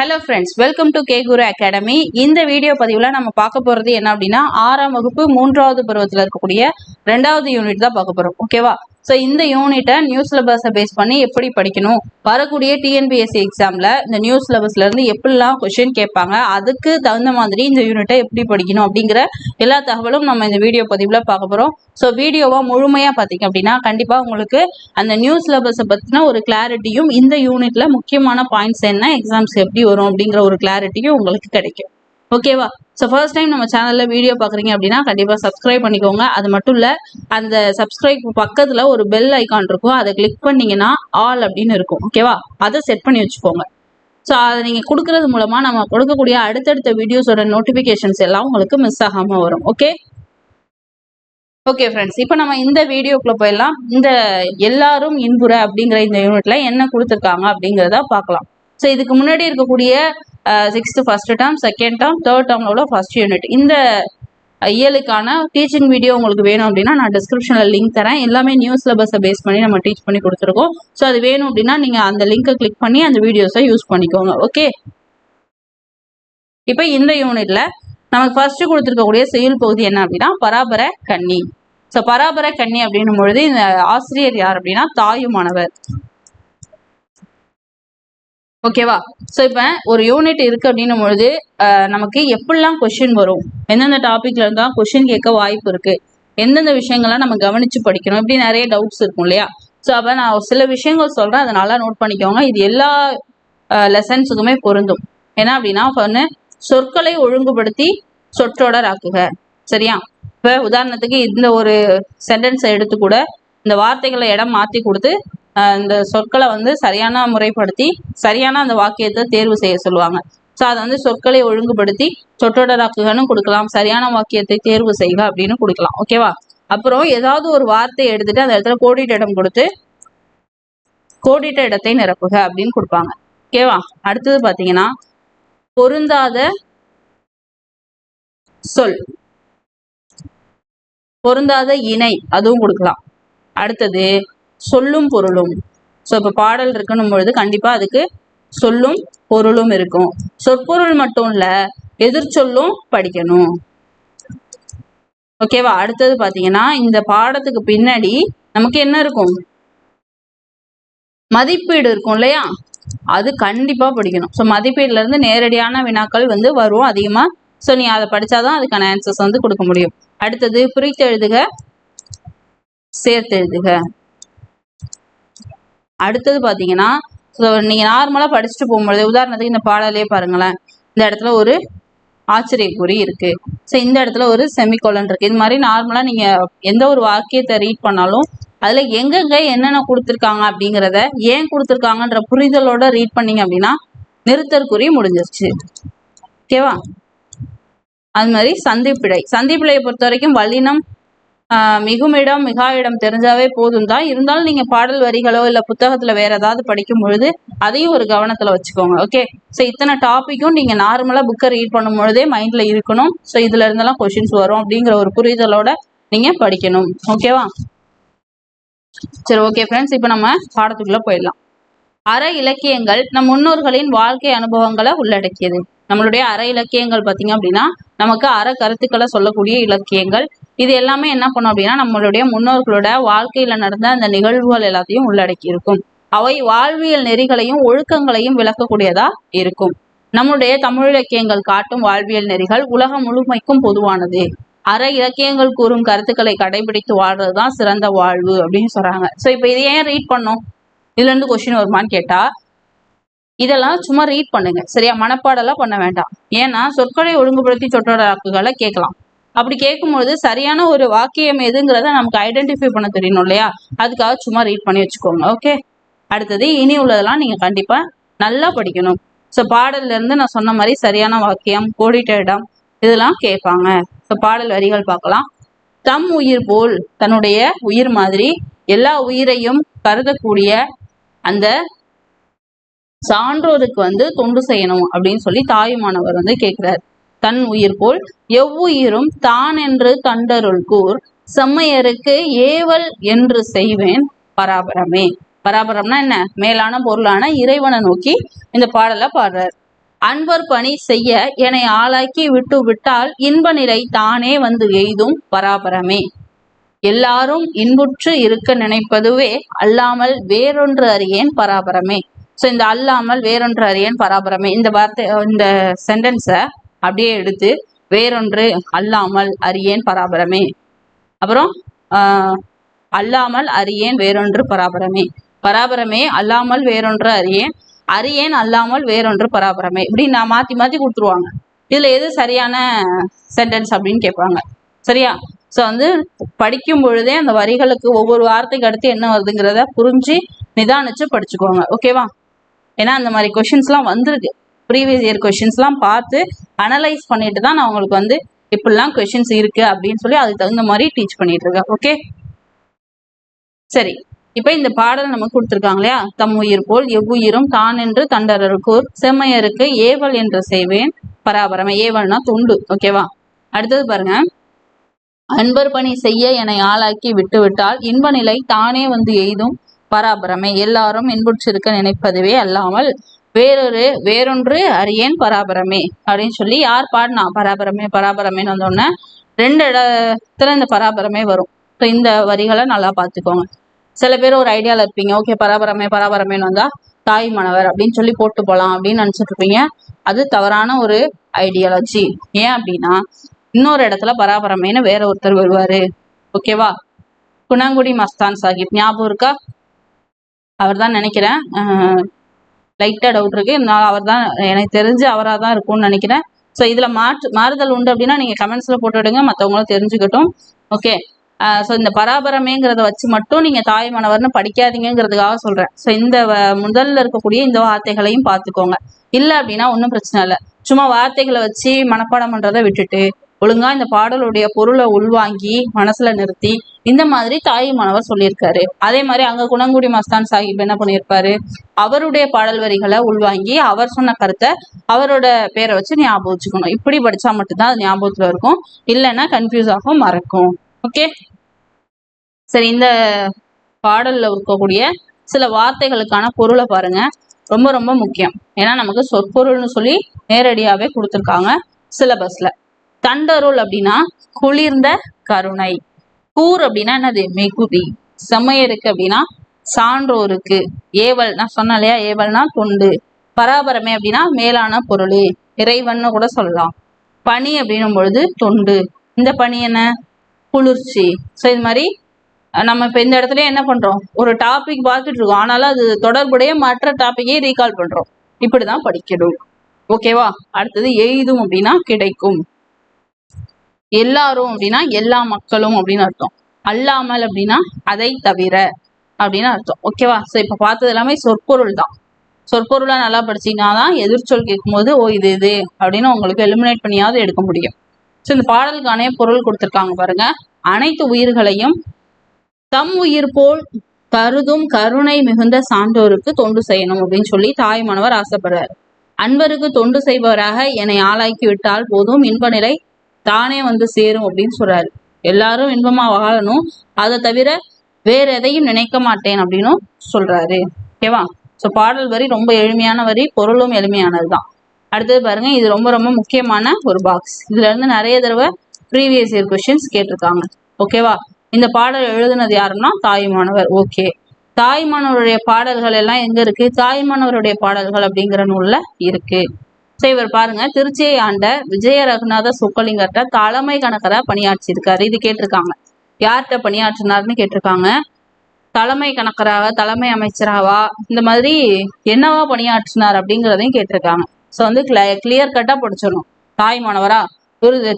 Hello friends, welcome to K Guru academy. இந்த video பதிவில் நம்ம பார்க்க போகிறது என்ன அப்படின்னா, 6ஆம் வகுப்பு 3வது பருவத்தில் இருக்கக்கூடிய 2வது யூனிட் தான் பார்க்க போகிறோம். ஓகேவா? ஸோ இந்த யூனிட்டை நியூ சிலபஸை பேஸ் பண்ணி எப்படி படிக்கணும், வரக்கூடிய டிஎன்பிஎஸ்சி எக்ஸாமில் இந்த நியூ சிலபஸ்லேருந்து எப்படிலாம் கொஷின் கேட்பாங்க, அதுக்கு தகுந்த மாதிரி இந்த யூனிட்டை எப்படி படிக்கணும் அப்படிங்கிற எல்லா தகவலும் நம்ம இந்த வீடியோ பதிவில் பார்க்க போகிறோம். ஸோ வீடியோவை முழுமையாக பார்த்தீங்க அப்படின்னா கண்டிப்பாக உங்களுக்கு அந்த நியூ சிலபஸை பற்றின ஒரு கிளாரிட்டியும், இந்த யூனிட்ல முக்கியமான பாயிண்ட்ஸ் என்ன, எக்ஸாம்ஸ் எப்படி வரும் அப்படிங்கிற ஒரு கிளாரிட்டியும் உங்களுக்கு கிடைக்கும். ஓகேவா? ஸோ ஃபர்ஸ்ட் டைம் நம்ம சேனல்ல வீடியோ பார்க்குறீங்க அப்படின்னா கண்டிப்பாக சப்ஸ்கிரைப் பண்ணிக்கோங்க. அது மட்டும் இல்லை, அந்த சப்ஸ்கிரைப் பக்கத்தில் ஒரு பெல் ஐக்கான் இருக்கும், அதை கிளிக் பண்ணிங்கன்னா ஆல் அப்படின்னு இருக்கும். ஓகேவா? அதை செட் பண்ணி வச்சுக்கோங்க. ஸோ அதை நீங்கள் கொடுக்கறது மூலமாக நம்ம கொடுக்கக்கூடிய அடுத்தடுத்த வீடியோஸோட நோட்டிஃபிகேஷன்ஸ் எல்லாம் உங்களுக்கு மிஸ் ஆகாமல் வரும். ஓகே ஃப்ரெண்ட்ஸ், இப்போ நம்ம இந்த வீடியோக்குள்ள போயிடலாம். இந்த எல்லாரும் இன்புற அப்படிங்கிற இந்த யூனிட்ல என்ன கொடுத்துருக்காங்க அப்படிங்கிறத பார்க்கலாம். ஸோ இதுக்கு முன்னாடி இருக்கக்கூடிய 6th first term, second term, third டேர்ம்ல உள்ள ஃபர்ஸ்ட் யூனிட், இந்த இயலுக்கான டீச்சிங் வீடியோ உங்களுக்கு வேணும் அப்படின்னா நான் டிஸ்கிரிப்ஷன்ல லிங்க் தரேன். எல்லாமே நியூ சிலபஸை பேஸ் பண்ணி நம்ம டீச் பண்ணி கொடுத்துருக்கோம். ஸோ அது வேணும் அப்படின்னா நீங்க அந்த லிங்கை கிளிக் பண்ணி அந்த வீடியோஸை யூஸ் பண்ணிக்கோங்க. ஓகே, இப்போ இந்த யூனிட்ல நமக்கு ஃபர்ஸ்ட் கொடுத்துருக்கக்கூடிய செயல் பகுதி என்ன அப்படின்னா பராபர கன்னி. ஸோ பராபர கன்னி அப்படின்னும் பொழுது இந்த ஆசிரியர் யார் அப்படின்னா தாயுமானவர். ஓகேவா? ஸோ இப்போ ஒரு யூனிட் இருக்கு அப்படின்னும் பொழுது நமக்கு எப்படிலாம் கொஸ்டின் வரும், எந்தெந்த டாபிக்ல இருந்தா கொஸ்டின் கேட்க வாய்ப்பு இருக்கு, எந்தெந்த விஷயங்கள்லாம் நம்ம கவனிச்சு படிக்கணும், இப்படி நிறைய டவுட்ஸ் இருக்கும் இல்லையா? ஸோ அப்போ நான் சில விஷயங்கள் சொல்றேன், அதை நல்லா நோட் பண்ணிக்கோங்க. இது எல்லா லெசன்ஸுக்குமே பொருந்தும். என்ன அப்படின்னா, ஒன்று சொற்களை ஒழுங்குபடுத்தி சொற்றொடர் ஆக்குக. சரியா? இப்போ உதாரணத்துக்கு இந்த ஒரு சென்டென்ஸை எடுத்து கூட இந்த வார்த்தைகளை இடம் மாற்றி கொடுத்து இந்த சொற்களை வந்து சரியான முறைப்படுத்தி சரியான அந்த வாக்கியத்தை தேர்வு செய்ய சொல்லுவாங்க. ஸோ அதை வந்து சொற்களை ஒழுங்குபடுத்தி சொற்றொடராக்குகன்னு கொடுக்கலாம், சரியான வாக்கியத்தை தேர்வு செய்க அப்படின்னு கொடுக்கலாம். ஓகேவா? அப்புறம் ஏதாவது ஒரு வார்த்தையை எடுத்துட்டு அந்த இடத்துல கோடிட்ட இடம் கொடுத்து கோடிட்ட இடத்தை நிரப்புக அப்படின்னு கொடுப்பாங்க. ஓகேவா? அடுத்தது பார்த்தீங்கன்னா பொருந்தாத சொல், பொருந்தாத இணை, அதுவும் கொடுக்கலாம். அடுத்தது சொல்லும் பொருளும். ஸோ இப்போ பாடல் இருக்குன்னும் பொழுது கண்டிப்பா அதுக்கு சொல்லும் பொருளும் இருக்கும். சொற்பொருள் மட்டும் இல்ல, எதிர்ச்சொல்லும் படிக்கணும். ஓகேவா? அடுத்தது பாத்தீங்கன்னா இந்த பாடத்துக்கு பின்னாடி நமக்கு என்ன இருக்கும், மதிப்பீடு இருக்கும் இல்லையா? அது கண்டிப்பா படிக்கணும். ஸோ மதிப்பீடுல இருந்து நேரடியான வினாக்கள் வந்து வரும் அதிகமா. ஸோ நீ அதை படிச்சாதான் அதுக்கான ஆன்சர்ஸ் வந்து கொடுக்க முடியும். அடுத்தது பிரித்து எழுதுக, சேர்த்து எழுதுக. அடுத்தது பாத்தீங்கன்னா நீங்க நார்மலா படிச்சுட்டு போகும்பொழுது, உதாரணத்துக்கு இந்த பாடலே பாருங்களேன், இந்த இடத்துல ஒரு ஆச்சரியக்குறி இருக்கு, ஸோ இந்த இடத்துல ஒரு செமிகோலன் இருக்கு. இது மாதிரி நார்மலா நீங்க எந்த ஒரு வாக்கியத்தை ரீட் பண்ணாலும் அதுல எங்கெங்க என்னென்ன கொடுத்துருக்காங்க அப்படிங்கிறத, ஏன் கொடுத்துருக்காங்கன்ற புரிதலோட ரீட் பண்ணீங்க அப்படின்னா நிறுத்தற்குறி முடிஞ்சிருச்சு. ஓகேவா? அது மாதிரி சந்திப்பிழை, சந்திப்பிழையை பொறுத்த வரைக்கும் வல்லினம் மிகுமிடம் மிகா இடம் தெரிஞ்சாவே போதும் தான். இருந்தாலும் நீங்க பாடல் வரிகளோ இல்ல புத்தகத்துல வேற ஏதாவது படிக்கும் பொழுது அதையும் ஒரு கவனத்துல வச்சுக்கோங்க. ஓகே, ஸோ இத்தனை டாபிக்கும் நீங்க நார்மலா புக்கை ரீட் பண்ணும் பொழுதே மைண்ட்ல இருக்கணும். ஸோ இதுல இருந்தெல்லாம் கொஸ்டின்ஸ் வரும் அப்படிங்கிற ஒரு புரிதலோட நீங்க படிக்கணும். ஓகேவா? சரி, ஓகே ஃப்ரெண்ட்ஸ், இப்போ நம்ம பாடத்துக்குள்ள போயிடலாம். அற இலக்கியங்கள் நம் முன்னோர்களின் வாழ்க்கை அனுபவங்களை உள்ளடக்கியது. நம்மளுடைய அற இலக்கியங்கள் பார்த்தீங்க அப்படின்னா நமக்கு அற கருத்துக்களை சொல்லக்கூடிய இலக்கியங்கள். இது எல்லாமே என்ன பண்ணும் அப்படின்னா நம்மளுடைய முன்னோர்களோட வாழ்க்கையில நடந்த அந்த நிகழ்வுகள் எல்லாத்தையும் உள்ளடக்கி இருக்கும். அவை வாழ்வியல் நெறிகளையும் ஒழுக்கங்களையும் விளக்கக்கூடியதா இருக்கும். நம்முடைய தமிழ் இலக்கியங்கள் காட்டும் வாழ்வியல் நெறிகள் உலகம் முழுமைக்கும் பொதுவானது. அற இலக்கியங்கள் கூறும் கருத்துக்களை கடைபிடித்து வாழ்றதுதான் சிறந்த வாழ்வு அப்படின்னு சொல்றாங்க. ஸோ இப்போ இதை ஏன் ரீட் பண்ணோம், இதுல இருந்து கொஸ்டின் வருமானு கேட்டா இதெல்லாம் சும்மா ரீட் பண்ணுங்க. சரியா? மனப்பாடெல்லாம் பண்ண வேண்டாம். ஏன்னா சொற்களை ஒழுங்குபடுத்தி சொற்றொடராக்குகளை கேட்கலாம். அப்படி கேட்கும்பொழுது சரியான ஒரு வாக்கியம் எதுங்கிறத நமக்கு ஐடென்டிஃபை பண்ண தெரியணும் இல்லையா? அதுக்காக சும்மா ரீட் பண்ணி வச்சுக்கோங்க. ஓகே, அடுத்தது இனி உள்ளதெல்லாம் நீங்க கண்டிப்பா நல்லா படிக்கணும். ஸோ பாடல்ல இருந்து நான் சொன்ன மாதிரி சரியான வாக்கியம், கோடிட்ட இடம், இதெல்லாம் கேட்பாங்க. ஸோ பாடல் வரிகள் பார்க்கலாம். தம் உயிர் போல், தன்னுடைய உயிர் மாதிரி எல்லா உயிரையும் கருதக்கூடிய அந்த சான்றோருக்கு வந்து தொண்டு செய்யணும் அப்படின்னு சொல்லி தாயுமானவர் வந்து கேட்கிறார். தன் உயிர் போல் எவ்வுயிரும் தான் என்று தண்டருள் கூர் செம்மையருக்கு ஏவல் என்று செய்வேன் பராபரமே. பராபரம்னா என்ன? மேலான பொருளான இறைவனை நோக்கி இந்த பாடலை பாடுறார். அன்பர் பணி செய்ய என்னை ஆளாக்கி விட்டு விட்டால் இன்ப நிலை தானே வந்து எய்தும் பராபரமே. எல்லாரும் இன்புற்று இருக்க நினைப்பதுவே அல்லாமல் வேறொன்று அறியேன் பராபரமே. ஸோ இந்த அல்லாமல் வேறொன்று அறியேன் பராபரமே இந்த வார்த்தை இந்த சென்டென்ஸை அப்படியே எடுத்து வேறொன்று அல்லாமல் அறியேன் பராபரமே, அப்புறம் அல்லாமல் அறியேன் வேறொன்று பராபரமே, பராபரமே அல்லாமல் வேறொன்று அறியேன், அறியேன் அல்லாமல் வேறொன்று பராபரமே. இப்படி நான் மாற்றி மாற்றி கொடுத்துருவாங்க. இதில் எது சரியான சென்டென்ஸ் அப்படின்னு கேட்பாங்க. சரியா? ஸோ படிக்கும் பொழுதே அந்த வரிகளுக்கு ஒவ்வொரு வார்த்தைக்கு அடுத்து என்ன வருதுங்கிறத புரிஞ்சு நிதானிச்சு படிச்சுக்கோங்க. ஓகேவா? ஏன்னா அந்த மாதிரி கொஷின்ஸ்லாம் வந்திருக்கு. ப்ரீவியஸ் இயர் கொஷின்ஸ்லாம் பார்த்து அனலைஸ் பண்ணிட்டு தான் நான் உங்களுக்கு இப்படிலாம் கொஷின்ஸ் இருக்கு அப்படின்னு சொல்லி அதுக்கு தகுந்த மாதிரி டீச் பண்ணிட்டு இருக்கேன். ஓகே, சரி. இப்ப இந்த பாடல் நமக்கு கொடுத்துருக்காங்க இல்லையா? தம் உயிர் போல் எவ்வுயிரும் தான் என்று தண்டரருக்கூர் செம்மையருக்கு ஏவல் என்று செய்வேன் பராபரமே. ஏவல்னா துண்டு. ஓகேவா? அடுத்தது பாருங்க. அன்பர் பணி செய்ய என்னை ஆளாக்கி விட்டு விட்டால் இன்ப நிலை தானே வந்து எய்தும் பராபரமே. எல்லாரும் இன்புற்றிருக்க நினைப்பதுவே அல்லாமல் வேறொன்று அறியேன் பராபரமே அப்படின்னு சொல்லி யார் பாடினா? பராபரமே பராபரமேன்னு வந்தோடனே 2 இடத்துல இந்த பராபரமே வரும். ஸோ இந்த வரிகளை நல்லா பார்த்துக்கோங்க. சில பேர் ஒரு ஐடியாவில் இருப்பீங்க, ஓகே பராபரமே பராபரமேன்னு வந்தா தாய் மணவர் அப்படின்னு சொல்லி போட்டு போகலாம் அப்படின்னு நினச்சிட்டு இருப்பீங்க. அது தவறான ஒரு ஐடியாலஜி. ஏன் அப்படின்னா இன்னொரு இடத்துல பராபரமேன்னு வேற ஒருத்தர் வருவாரு. ஓகேவா? குணங்குடி மஸ்தான் சாஹிப் ஞாபகம் இருக்கா? அவர் தான் நினைக்கிறேன், லைட்டா டவுட் இருக்கு. அவர் தான் எனக்கு தெரிஞ்சு அவராக தான் இருக்கும்னு நினைக்கிறேன். ஸோ இதுல மாறுதல் உண்டு அப்படின்னா நீங்க கமெண்ட்ஸ்ல போட்டுவிடுங்க, மற்றவங்களும் தெரிஞ்சுக்கட்டும். ஓகே, ஸோ இந்த பராபரமேங்கிறத வச்சு மட்டும் நீங்க தாய் மணவர்னு படிக்காதீங்கிறதுக்காக சொல்றேன். ஸோ இந்த முதல்ல இருக்கக்கூடிய இந்த வார்த்தைகளையும் பார்த்துக்கோங்க. இல்லை அப்படின்னா ஒன்றும் பிரச்சனை இல்லை. சும்மா வார்த்தைகளை வச்சு மனப்பாடம் பண்றதை விட்டுட்டு ஒழுங்கா இந்த பாடலுடைய பொருளை உள்வாங்கி மனசுல நிறுத்தி இந்த மாதிரி தாய் மணவர் சொல்லியிருக்காரு. அதே மாதிரி அங்க குணங்குடி மஸ்தான் சாஹிப் என்ன பண்ணியிருப்பாரு? அவருடைய பாடல் வரிகளை உள்வாங்கி அவர் சொன்ன கருத்தை அவரோட பேரை வச்சு ஞாபகம் வச்சுக்கணும். இப்படி படிச்சா மட்டும்தான் அது ஞாபகத்துல இருக்கும், இல்லைன்னா கன்ஃபியூஸ் ஆகும், மறக்கும். ஓகே, சரி. இந்த பாடல்ல இருக்கக்கூடிய சில வார்த்தைகளுக்கான பொருளை பாருங்க. ரொம்ப ரொம்ப முக்கியம். ஏன்னா நமக்கு சொற்பொருள்னு சொல்லி நேரடியாவே கொடுத்துருக்காங்க சிலபஸ்ல. தண்டருள் அப்படின்னா குளிர்ந்த கருணை. கூர் அப்படின்னா என்னது? மிகுதி. செம்மையருக்கு அப்படின்னா சான்றோருக்கு. ஏவல் நான் சொன்னேன் இல்லையா? ஏவல்னா தொண்டு. பராபரமே அப்படின்னா மேலான பொருள், இறைவன்னு கூட சொல்லலாம். பணி அப்படின்னும் பொழுது தொண்டு. இந்த பணி என்ன? குளிர்ச்சி. ஸோ இது மாதிரி நம்ம இப்போ இந்த இடத்துல என்ன பண்றோம்? ஒரு டாபிக் பார்த்துட்டு இருக்கோம், ஆனாலும் அது தொடர்புடைய மற்ற டாபிக்கே ரீகால் பண்றோம். இப்படிதான் படிக்கணும். ஓகேவா? அடுத்தது எய்தும் அப்படின்னா கிடைக்கும். எல்லாரும் அப்படின்னா எல்லா மக்களும் அப்படின்னு அர்த்தம். அல்லாமல் அப்படின்னா அதை தவிர அப்படின்னு அர்த்தம். ஓகேவா? ஸோ இப்போ பார்த்தது எல்லாமே சொற்பொருள் தான். சொற்பொருளா நல்லா படிச்சீங்கன்னா தான் எதிர்ச்சொல் கேட்கும்போது ஓ இது இது அப்படின்னு உங்களுக்கு எலிமினேட் பண்ணியாவது எடுக்க முடியும். ஸோ இந்த பாடலுக்கான பொருள் கொடுத்துருக்காங்க பாருங்க. அனைத்து உயிர்களையும் தம் உயிர் போல் கருதும் கருணை மிகுந்த சான்றோருக்கு தொண்டு செய்யணும் அப்படின்னு சொல்லி தாய் மணவர் ஆசைப்படுறாரு. அன்பருக்கு தொண்டு செய்பவராக என்னை ஆளாக்கி விட்டால் போதும், இன்ப நிலை தானே வந்து சேரும் அப்படின்னு சொல்றாரு. எல்லாரும் இன்பமா வாழணும், அதை தவிர வேற எதையும் நினைக்க மாட்டேன் அப்படின்னு சொல்றாரு. ஓகேவா? ஸோ பாடல் வரி ரொம்ப எளிமையான வரி, பொருளும் எளிமையானதுதான். அடுத்தது பாருங்க, இது ரொம்ப ரொம்ப முக்கியமான ஒரு பாக்ஸ். இதுல இருந்து நிறைய தடவை ப்ரீவியஸ் இயர் கொஸ்டின்ஸ் கேட்டிருக்காங்க. ஓகேவா? இந்த பாடல் எழுதுனது யாருன்னா தாய்மானவர். ஓகே, தாய்மானவருடைய பாடல்கள் எல்லாம் எங்க இருக்கு? தாய்மானவருடைய பாடல்கள் அப்படிங்கிற நூல்ல இருக்கு. ஸோ இவர் பாருங்க, திருச்சியை ஆண்ட விஜய ரகுநாத சொக்கலிங்கர்கிட்ட தலைமை கணக்கரா பணியாற்றிருக்காரு. இது கேட்டிருக்காங்க. யார்கிட்ட பணியாற்றினார்னு கேட்டிருக்காங்க. தலைமை கணக்கராக, தலைமை அமைச்சராவா, இந்த மாதிரி என்னவா பணியாற்றினார் அப்படிங்கிறதையும் கேட்டிருக்காங்க. ஸோ கிளியர் கட்டா படிச்சிடணும். தாய்மானவரா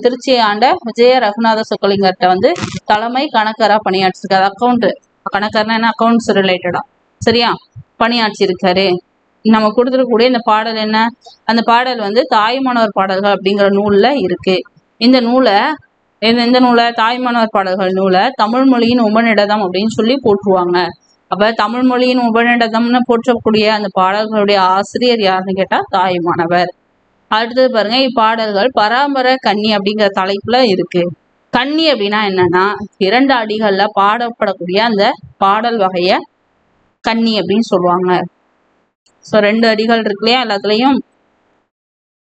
திருச்சியை ஆண்ட விஜய ரகுநாத சொக்கலிங்கர்கிட்ட தலைமை கணக்கரா பணியாற்றிருக்காரு. அக்கௌண்ட் கணக்கர்னா என்ன? அக்கௌண்ட்ஸ் ரிலேட்டடா. சரியா? பணியாற்றிருக்காரு. நம்ம கொடுத்துருக்கக்கூடிய இந்த பாடல் என்ன? அந்த பாடல் தாய்மானவர் பாடல்கள் அப்படிங்கிற நூல்ல இருக்கு. இந்த நூலை தாய்மானவர் பாடல்கள் நூலை தமிழ் மொழியின் உபநிடதம் அப்படின்னு சொல்லி போற்றுவாங்க. அப்ப தமிழ் மொழியின் உபநிடதம்னு போற்றக்கூடிய அந்த பாடல்களுடைய ஆசிரியர் யாருன்னு கேட்டா தாய்மானவர். அடுத்தது பாருங்க, இப்பாடல்கள் பராமர கன்னி அப்படிங்கிற தலைப்புல இருக்கு. கன்னி அப்படின்னா என்னன்னா 2 அடிகள்ல பாடப்படக்கூடிய அந்த பாடல் வகைய கன்னி அப்படின்னு சொல்லுவாங்க. ஸோ 2 அடிகள் இருக்கு இல்லையா? எல்லாத்துலயும்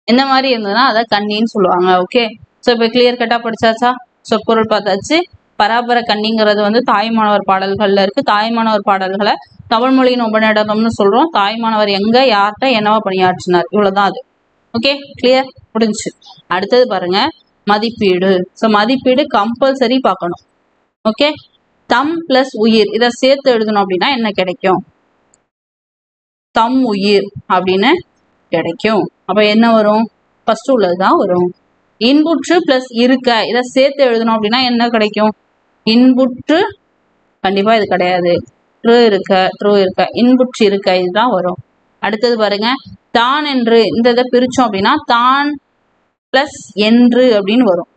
இந்த மாதிரி இருந்ததுன்னா அதை கன்னின்னு சொல்லுவாங்க. ஓகே, ஸோ இப்போ கிளியர் கட்டா படிச்சாச்சா? சொற்பொருள் பார்த்தாச்சு. பராபர கன்னிங்கிறது வந்து தாய்மானவர் பாடல்கள்ல இருக்கு. தாய்மானவர் பாடல்களை தமிழ் மொழியின் உபநிடதம்னு சொல்றோம். தாய்மானவர் எங்க யார்கிட்ட என்னவா பணியாற்றினார், இவ்வளவுதான் அது. ஓகே, கிளியர், முடிஞ்சு. அடுத்தது பாருங்க, மதிப்பீடு. ஸோ மதிப்பீடு கம்பல்சரி பார்க்கணும். ஓகே, தம் பிளஸ் உயிர் இதை சேர்த்து எழுதணும் அப்படின்னா என்ன கிடைக்கும்? தம் உயிர் அப்படின்னு கிடைக்கும். அப்ப என்ன வரும்? ஃபர்ஸ்ட் உள்ளதுதான் வரும். இன்புற்று பிளஸ் இருக்க இதை சேர்த்து எழுதணும் அப்படின்னா என்ன கிடைக்கும்? இன்புற்று, கண்டிப்பா இது கிடையாது. ட்ரூ இருக்க இன்புற்று இருக்க இதுதான் வரும். அடுத்தது பாருங்க, தான் என்று இந்த இதை பிரிச்சோம் அப்படின்னா தான் பிளஸ் என்று அப்படின்னு வரும்.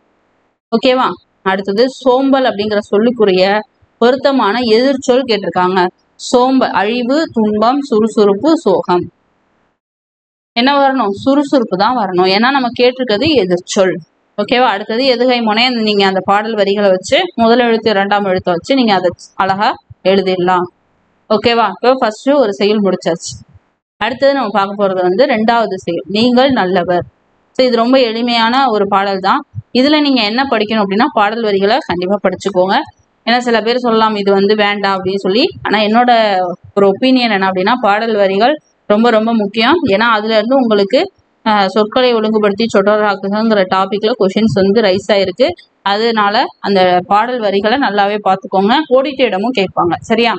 ஓகேவா? அடுத்தது சோம்பல் அப்படிங்கிற சொல்லுக்குரிய பொருத்தமான எதிர்ச்சொல் கேட்டிருக்காங்க. சோம்பல், அழிவு, துன்பம், சுறுசுறுப்பு, சோகம். என்ன வரணும்? சுறுசுறுப்பு தான் வரணும். ஏன்னா நம்ம கேட்டிருக்கிறது எதிர்ச்சொல். ஓகேவா? அடுத்தது எதுகை முனை. நீங்க அந்த பாடல் வரிகளை வச்சு முதல் எழுத்து இரண்டாம் எழுத்தை வச்சு நீங்க அதை அழகா எழுதிடலாம். ஓகேவா? இப்போ ஃபர்ஸ்ட் ஒரு செயல் முடிச்சாச்சு. அடுத்தது நம்ம பார்க்க போறது வந்து ரெண்டாவது செயல், நீங்கள் நல்லவர். ஸோ இது ரொம்ப எளிமையான ஒரு பாடல் தான். இதுல நீங்க என்ன படிக்கணும் அப்படின்னா பாடல் வரிகளை கண்டிப்பா படிச்சுக்கோங்க. ஏன்னா சில பேர் சொல்லலாம் இது வந்து வேண்டாம் அப்படின்னு சொல்லி. ஆனா என்னோட ஒரு ஒப்பீனியன் என்ன அப்படின்னா பாடல் வரிகள் ரொம்ப ரொம்ப முக்கியம். ஏன்னா அதுல இருந்து உங்களுக்கு சொற்களை ஒழுங்குபடுத்தி சொற்றொடராக்குங்கிற டாபிக்ல கொஷின்ஸ் வந்து ரைஸ் ஆயிருக்கு. அதனால அந்த பாடல் வரிகளை நல்லாவே பார்த்துக்கோங்க. கோடிட்ட இடமும் கேட்பாங்க. சரியா?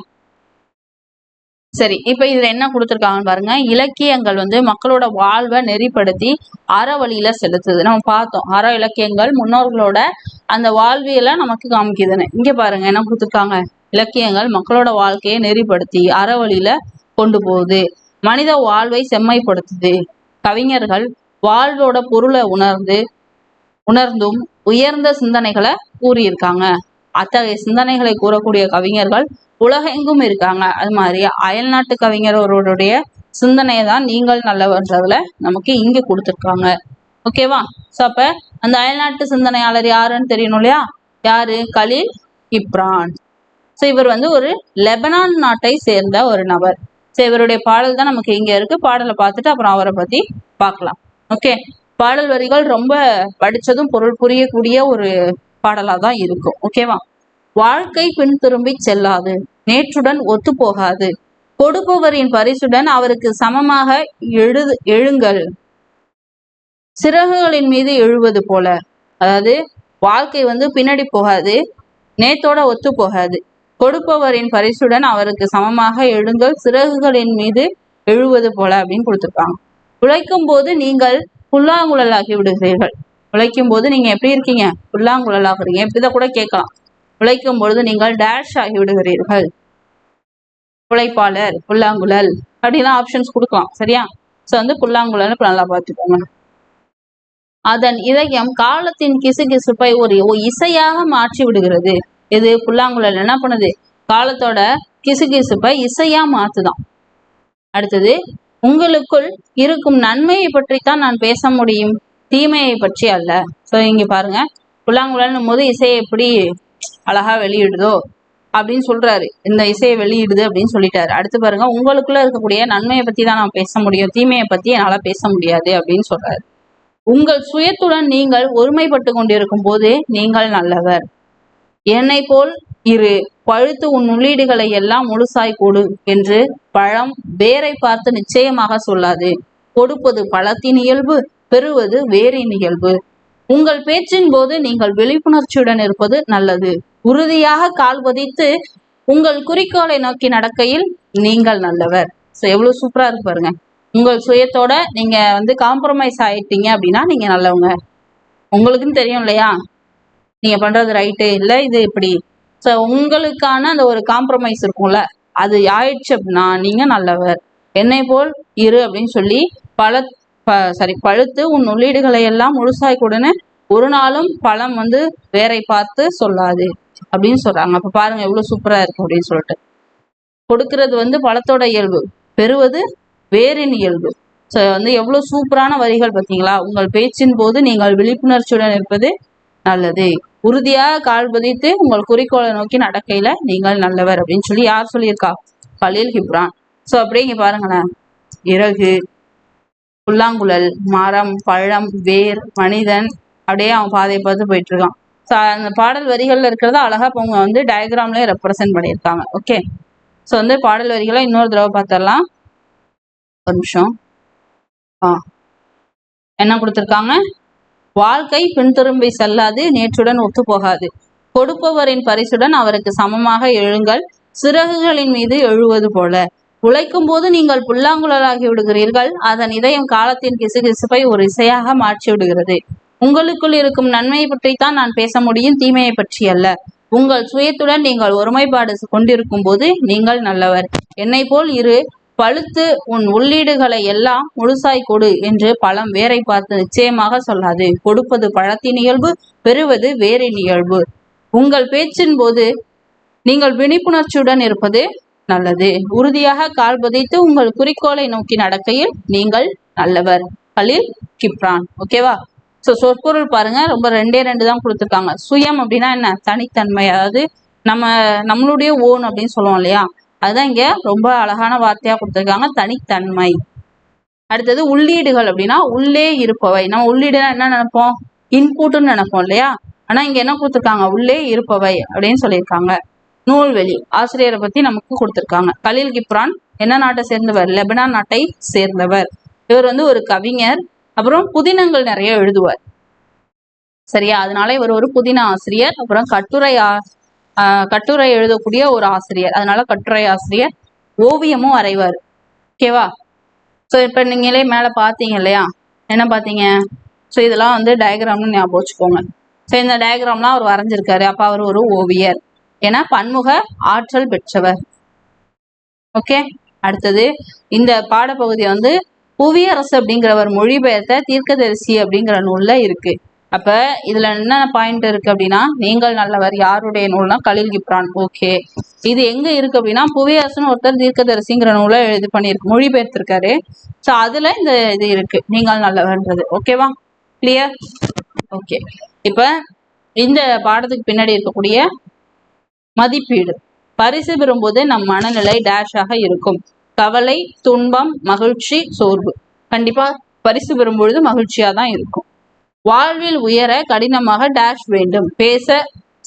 சரி, இப்ப இதுல என்ன கொடுத்துருக்காங்கன்னு பாருங்க. இலக்கியங்கள் வந்து மக்களோட வாழ்வை நெறிப்படுத்தி அற வழியில செலுத்துது. நம்ம பார்த்தோம், அற இலக்கியங்கள் முன்னோர்களோட அந்த வாழ்வியலை நமக்கு காமிக்குதுன்னு. இங்க பாருங்க என்ன கொடுத்துருக்காங்க. இலக்கியங்கள் மக்களோட வாழ்க்கையை நெறிப்படுத்தி அற வழியில கொண்டு போகுது. மனித வாழ்வை செம்மைப்படுத்துது. கவிஞர்கள் வாழ்வோட பொருளை உணர்ந்தும் உயர்ந்த சிந்தனைகளை கூறியிருக்காங்க. அத்தகைய சிந்தனைகளை கூறக்கூடிய கவிஞர்கள் உலகெங்கும் இருக்காங்க. அது மாதிரி அயல்நாட்டு கவிஞரோடைய சிந்தனையை தான் நீங்கள் நல்லவன்றதுல நமக்கு இங்க கொடுத்துருக்காங்க. ஓகேவா? ஸோ அப்ப அந்த அயல்நாட்டு சிந்தனையாளர் யாருன்னு தெரியணும் இல்லையா? யாரு? கலீல் கிப்ரான். ஸோ இவர் வந்து ஒரு லெபனான் நாட்டை சேர்ந்த ஒரு நபர். ஸோ இவருடைய பாடல் தான் நமக்கு இங்க இருக்கு. பாடலை பார்த்துட்டு அப்புறம் அவரை பத்தி பார்க்கலாம். ஓகே, பாடல் வரிகள் ரொம்ப படிச்சதும் பொருள் புரியக்கூடிய ஒரு பாடலா தான் இருக்கும். ஓகேவா? வாழ்க்கை பின் திரும்பி செல்லாது, நேற்றுடன் ஒத்து போகாது, கொடுப்பவரின் பரிசுடன் அவருக்கு சமமாக எழுங்கள், சிறகுகளின் மீது எழுவது போல. அதாவது வாழ்க்கை வந்து பின்னாடி போகாது, நேத்தோட ஒத்து போகாது, கொடுப்பவரின் பரிசுடன் அவருக்கு சமமாக எழுங்கள், சிறகுகளின் மீது எழுவது போல அப்படின்னு கொடுத்துருக்காங்க. உழைக்கும் போது நீங்கள் புல்லாங்குழலாகி விடுகிறீர்கள். உழைக்கும் போது நீங்க எப்படி இருக்கீங்க? புல்லாங்குழல் ஆகுறீங்க. இப்படிதான் கூட கேட்கலாம். உழைக்கும் பொழுது நீங்கள் டேஷ் ஆகி விடுகிறீர்கள். உழைப்பாளர், புல்லாங்குழல் அப்படின்னா ஆப்ஷன்ஸ் கொடுக்கலாம். சரியா? ஸோ வந்து புல்லாங்குழல் நல்லா பார்த்துக்கோங்க. அதன் இதயம் காலத்தின் கிசுகிசுப்பை ஒரு இசையாக மாற்றி விடுகிறது. இது புல்லாங்குழல் என்ன பண்ணுது? காலத்தோட கிசுகிசுப்பை இசையா மாத்துதான். அடுத்தது, உங்களுக்குள் இருக்கும் நன்மையை பற்றித்தான் நான் பேச முடியும், தீமையை பற்றி அல்ல. ஸோ இங்க பாருங்க, புல்லாங்குழல்னும் போது இசையை எப்படி அழகா வெளியிடுதோ அப்படின்னு சொல்றாரு. இந்த இசையை வெளியிடுது அப்படின்னு சொல்லிட்டாரு. அடுத்து பாருங்க, உங்களுக்குள்ள இருக்கக்கூடிய நன்மையை பத்தி தான் நான் பேச முடியும், தீமையை பத்தி என்னால பேச முடியாது அப்படின்னு சொல்றாரு. உங்கள் சுயத்துடன் நீங்கள் ஒருமைப்பட்டு கொண்டிருக்கும் போது நீங்கள் நல்லவர். என்னை போல் இரு, பழுத்து உன் உள்ளீடுகளை எல்லாம் முழுசாய் கொடு என்று பழம் வேரை பார்த்து நிச்சயமாக சொல்லாது. கொடுப்பது பழத்தின் இயல்பு, பெறுவது வேரின் இயல்பு. உங்கள் பேச்சின் போது நீங்கள் விழிப்புணர்ச்சியுடன் இருப்பது நல்லது. உறுதியாக கால் பதித்து உங்கள் குறிக்கோளை நோக்கி நடக்கையில் நீங்கள் நல்லவர். ஸோ எவ்வளவு சூப்பரா இருக்கு பாருங்க. உங்கள் சுயத்தோட நீங்க வந்து காம்ப்ரமைஸ் ஆயிட்டீங்க அப்படின்னா நீங்க நல்லவங்க. உங்களுக்குன்னு தெரியும் இல்லையா, நீங்க பண்றது ரைட்டு இல்லை இது இப்படி. ஸோ உங்களுக்கான அந்த ஒரு காம்ப்ரமைஸ் இருக்கும்ல, அது ஆயிடுச்சு அப்படின்னா நீங்க நல்லவர். என்னை போல் இரு அப்படின்னு சொல்லி பழுத்து உன் உள்ளீடுகளை எல்லாம் முழுசாய் கொடுன்னு ஒரு நாளும் பழம் வந்து வேரை பார்த்து சொல்லாது அப்படின்னு சொல்றாங்க. அப்ப பாருங்க எவ்வளவு சூப்பரா இருக்கு அப்படின்னு சொல்லிட்டு. கொடுக்கிறது வந்து பழத்தோட இயல்பு, பெறுவது வேரின் இயல்பு. ஸோ வந்து எவ்வளவு சூப்பரான வரிகள் பார்த்தீங்களா. உங்கள் பேச்சின் போது நீங்கள் விழிப்புணர்ச்சியுடன் இருப்பது நல்லது. உறுதியாக கால் பதித்து உங்கள் குறிக்கோளை நோக்கி நடக்கையில நீங்கள் நல்லவர் அப்படின்னு சொல்லி யார் சொல்லியிருக்கா? கலீல் கிப்ரான். ஸோ அப்படியே இங்க பாருங்களேன், இறகு, புல்லாங்குழல், மரம், பழம், வேர், மனிதன், அப்படியே அவன் பாதையை பார்த்து போயிட்டு இருக்கான். ஸோ அந்த பாடல் வரிகள்ல இருக்கிறத அழகா அவங்க வந்து டயக்ராம்லயே ரெப்ரசென்ட் பண்ணியிருக்காங்க. ஓகே, ஸோ வந்து பாடல் வரிகளை இன்னொரு தடவை பார்த்துடலாம். ஒரு நிமிஷம். என்ன கொடுத்துருக்காங்க? வாழ்க்கை பின்திரும்பி செல்லாது, நேற்றுடன் ஒத்து போகாது. கொடுப்பவரின் பரிசுடன் அவருக்கு சமமாக எழுங்கள், சிறகுகளின் மீது எழுவது போல. உழைக்கும் போது நீங்கள் புல்லாங்குழலாகி விடுகிறீர்கள், அதன் இதயம் காலத்தின் கிசுகிசுப்பை ஒரு இசையாக மாற்றி விடுகிறது. உங்களுக்குள் இருக்கும் நன்மையை பற்றித்தான் நான் பேச முடியும், தீமையை பற்றி அல்ல. உங்கள் சுயத்துடன் நீங்கள் ஒருமைப்பாடு கொண்டிருக்கும் போது நீங்கள் நல்லவர். என்னை போல் இரு, பழுத்து உன் உள்ளீடுகளை எல்லாம் முழுசாய் கொடு என்று பழம் வேரை பார்த்து நிச்சயமாக சொல்லாது. கொடுப்பது பழத்தின் இயல்பு, பெறுவது வேரின் இயல்பு. உங்கள் பேச்சின் போது நீங்கள் விழிப்புணர்ச்சியுடன் இருப்பது நல்லது. உறுதியாக கால் பதித்து உங்கள் குறிக்கோளை நோக்கி நடக்கையில் நீங்கள் நல்லவர். கலீல் கிப்ரான். ஓகேவா? ஸோ சொற்பொருள் பாருங்க, ரொம்ப 2 தான் கொடுத்துருக்காங்க. சுயம் அப்படின்னா என்ன? தனித்தன்மை, அதாவது நம்மளுடைய ஓன் அப்படின்னு சொல்லுவோம் இல்லையா, அதுதான் இங்க ரொம்ப அழகான வார்த்தையா கொடுத்துருக்காங்க, தனித்தன்மை. அடுத்தது உள்ளீடுகள் அப்படின்னா உள்ளே இருப்பவை. நம்ம உள்ளீடுனா என்ன நினைப்போம்? இன்புட்னு நினைப்போம் இல்லையா, ஆனா இங்க என்ன கொடுத்துருக்காங்க? உள்ளே இருப்பவை அப்படின்னு சொல்லியிருக்காங்க. நூல்வெளி, ஆசிரியரை பத்தி நமக்கு கொடுத்துருக்காங்க. கலீல் கிப்ரான் என்ன நாட்டை சேர்ந்தவர்? லெபனான் நாட்டை சேர்ந்தவர். இவர் வந்து ஒரு கவிஞர், அப்புறம் புதினங்கள் நிறைய எழுதுவார். சரியா, அதனால இவர் ஒரு புதின ஆசிரியர். அப்புறம் கட்டுரை எழுதக்கூடிய ஒரு ஆசிரியர், அதனால கட்டுரை ஆசிரியர். ஓவியமும் வரைவார். ஓகேவா? ஸோ இப்ப நீங்களே மேல பாத்தீங்க இல்லையா, என்ன பாத்தீங்க? ஸோ இதெல்லாம் வந்து டயக்ராம்னு ஞாபகம் வச்சுக்கோங்க. ஸோ இந்த டயக்ராம்லாம் அவர் வரைஞ்சிருக்காரு. அப்ப அவர் ஒரு ஓவியர், ஏன்னா பன்முக ஆற்றல் பெற்றவர். ஓகே, அடுத்தது இந்த பாடப்பகுதி வந்து புவியரசு அப்படிங்கிறவர் மொழிபெயர்த்த தீர்க்கதரிசி அப்படிங்கிற நூல்ல இருக்கு. அப்ப இதுல என்ன பாயிண்ட் இருக்கு அப்படின்னா, நீங்கள் நல்லவர் யாருடைய நூல்னா கலீல் கிப்ரான். ஓகே, இது எங்க இருக்கு அப்படின்னா, புவியரசுன்னு ஒருத்தர் தீர்க்கதரிசிங்கிற நூலை இது பண்ணியிருக்கு, மொழிபெயர்த்திருக்காரு. ஸோ அதுல இந்த இது இருக்கு, நீங்கள் நல்லவர்ன்றது. ஓகேவா? கிளியர்? ஓகே, இப்ப இந்த பாடத்துக்கு பின்னாடி இருக்கக்கூடிய மதிப்பீடு. பரிசு பெறும்போது நம் மனநிலை டேஷாக இருக்கும். கவலை, துன்பம், மகிழ்ச்சி, சோர்வு. கண்டிப்பா பரிசு பெறும்பொழுது மகிழ்ச்சியா தான் இருக்கும். வாழ்வில் உயர கடினமாக டேஷ் வேண்டும். பேச,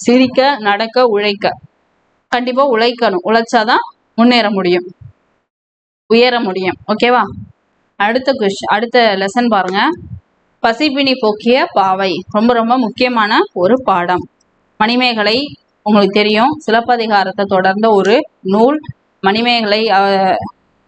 சிரிக்க, நடக்க, உழைக்க. கண்டிப்பா உழைக்கணும், உழைச்சாதான் முன்னேற முடியும், உயர முடியும். ஓகேவா? அடுத்த லெசன் பாருங்க. பசிப்பினி போக்கிய பாவை. ரொம்ப ரொம்ப முக்கியமான ஒரு பாடம். மணிமேகலை உங்களுக்கு தெரியும், சிலப்பதிகாரத்தை தொடர்ந்த ஒரு நூல். மணிமேகலை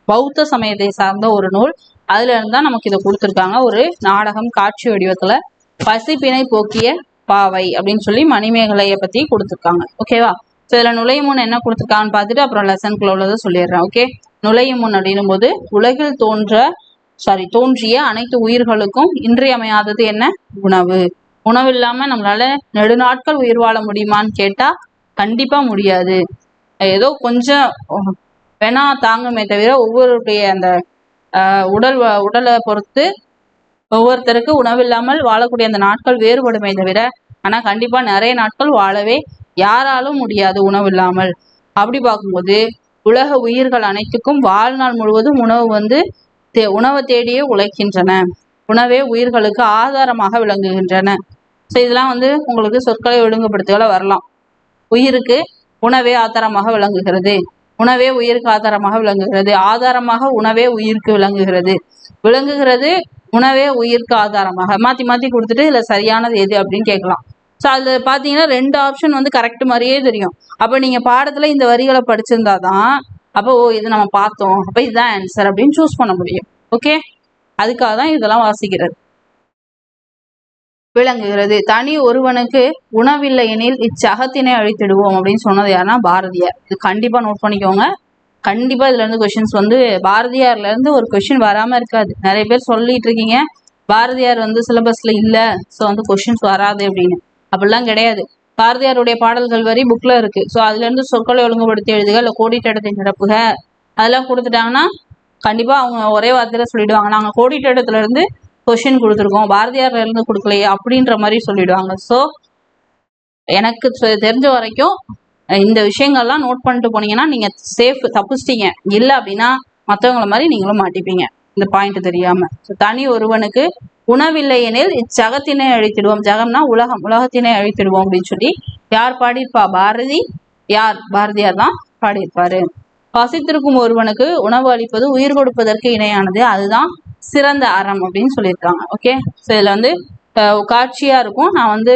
பௌத்த சமயத்தை சார்ந்த ஒரு நூல். அதுல இருந்தா நமக்கு இதை கொடுத்துருக்காங்க, ஒரு நாடகம் காட்சி வடிவத்துல. பசிப்பினை போக்கிய பாவை அப்படின்னு சொல்லி மணிமேகலையை பத்தி கொடுத்துருக்காங்க. ஓகேவா? ஸோ இதுல நுழையும் முன் என்ன கொடுத்துருக்காங்கன்னு பார்த்துட்டு அப்புறம் லெசனுக்குள்ள உள்ளதை சொல்லிடுறேன். ஓகே, நுழையும் முன் அப்படின்னும் போது உலகில் தோன்றிய அனைத்து உயிர்களுக்கும் இன்றியமையாதது என்ன? உணவு. உணவு இல்லாம நம்மளால நெடுநாட்கள் உயிர் வாழ முடியுமான்னு கேட்டா கண்டிப்பா முடியாது. ஏதோ கொஞ்சம் வேணா தாங்குமே தவிர ஒவ்வொருடைய அந்த உடலை பொறுத்து ஒவ்வொருத்தருக்கு உணவு இல்லாமல் வாழக்கூடிய அந்த நாட்கள் வேறுபடுமே தவிர, ஆனா கண்டிப்பா நிறைய நாட்கள் வாழவே யாராலும் முடியாது உணவு இல்லாமல். அப்படி பார்க்கும்போது உலக உயிர்கள் அனைத்துக்கும் வாழ்நாள் முழுவதும் உணவை தேடியே உழைக்கின்றன. உணவே உயிர்களுக்கு ஆதாரமாக விளங்குகின்றன. ஸோ இதெல்லாம் உங்களுக்கு சொற்களை ஒழுங்குபடுத்துகளை வரலாம். உயிருக்கு உணவே ஆதாரமாக விளங்குகிறது, உணவே உயிருக்கு ஆதாரமாக விளங்குகிறது, ஆதாரமாக உணவே உயிருக்கு விளங்குகிறது, உணவே உயிருக்கு ஆதாரமாக. மாத்தி மாத்தி கொடுத்துட்டு இதுல சரியானது எது அப்படின்னு கேட்கலாம். ஸோ அதுல பாத்தீங்கன்னா 2 ஆப்ஷன் கரெக்ட் மாதிரியே தெரியும். அப்ப நீங்க பாடத்துல இந்த வரிகளை படிச்சிருந்தாதான் அப்போ இது நம்ம பார்த்தோம், அப்ப இதுதான் ஆன்சர் அப்படின்னு சூஸ் பண்ண முடியும். ஓகே, அதுக்காக தான் இதெல்லாம் வாசிக்கிறது. விளங்குகிறது. தனி ஒருவனுக்கு உணவில்லை எனில் இச்சகத்தினை அழித்திடுவோம் அப்படின்னு சொன்னது யாருன்னா பாரதியார். இது கண்டிப்பா நோட் பண்ணிக்கோங்க. கண்டிப்பா இதுல இருந்து கொஸ்டின்ஸ் பாரதியார்ல இருந்து ஒரு கொஸ்டின் வராம இருக்காது. நிறைய பேர் சொல்லிட்டு இருக்கீங்க பாரதியார் சிலபஸ்ல இல்ல, ஸோ கொஸ்டின்ஸ் வராது அப்படின்னு. அப்படிலாம் கிடையாது. பாரதியாருடைய பாடல்கள் வரி புக்ல இருக்கு. ஸோ அதுல இருந்து சொற்களை ஒழுங்குபடுத்தி எழுதுக, இல்லை கோடிட்டடத்தை நிரப்புக, அதெல்லாம் கொடுத்துட்டாங்கன்னா கண்டிப்பா அவங்க ஒரே வார்த்தையில சொல்லிடுவாங்க, நாங்க கோடிட்டடத்துல இருந்து கொஸ்டின் கொடுத்துருக்கோம், பாரதியார்ல இருந்து கொடுக்கலையே அப்படின்ற மாதிரி சொல்லிடுவாங்க. ஸோ எனக்கு தெரிஞ்ச வரைக்கும் இந்த விஷயங்கள்லாம் நோட் பண்ணிட்டு போனீங்கன்னா நீங்க சேஃப், தப்பிச்சிட்டீங்க. இல்லை அப்படின்னா மற்றவங்கள மாதிரி நீங்களும் மாட்டிப்பீங்க. இந்த பாயிண்ட் தெரியாம. தனி ஒருவனுக்கு உணவில்லை எனில் இச்சகத்தினை அழித்திடுவோம். ஜகம்னா உலகம், உலகத்தினை அழித்திடுவோம் அப்படின்னு சொல்லி யார் பாடியிருப்பா? பாரதி. யார்? பாரதியார் தான் பாடியிருப்பாரு. பசித்திருக்கும் ஒருவனுக்கு உணவு அளிப்பது உயிர் கொடுப்பதற்கு இணையானது, அதுதான் சிறந்த அறம் அப்படின்னு சொல்லியிருக்காங்க. ஓகே, ஸோ இதுல வந்து காட்சியா இருக்கும். நான் வந்து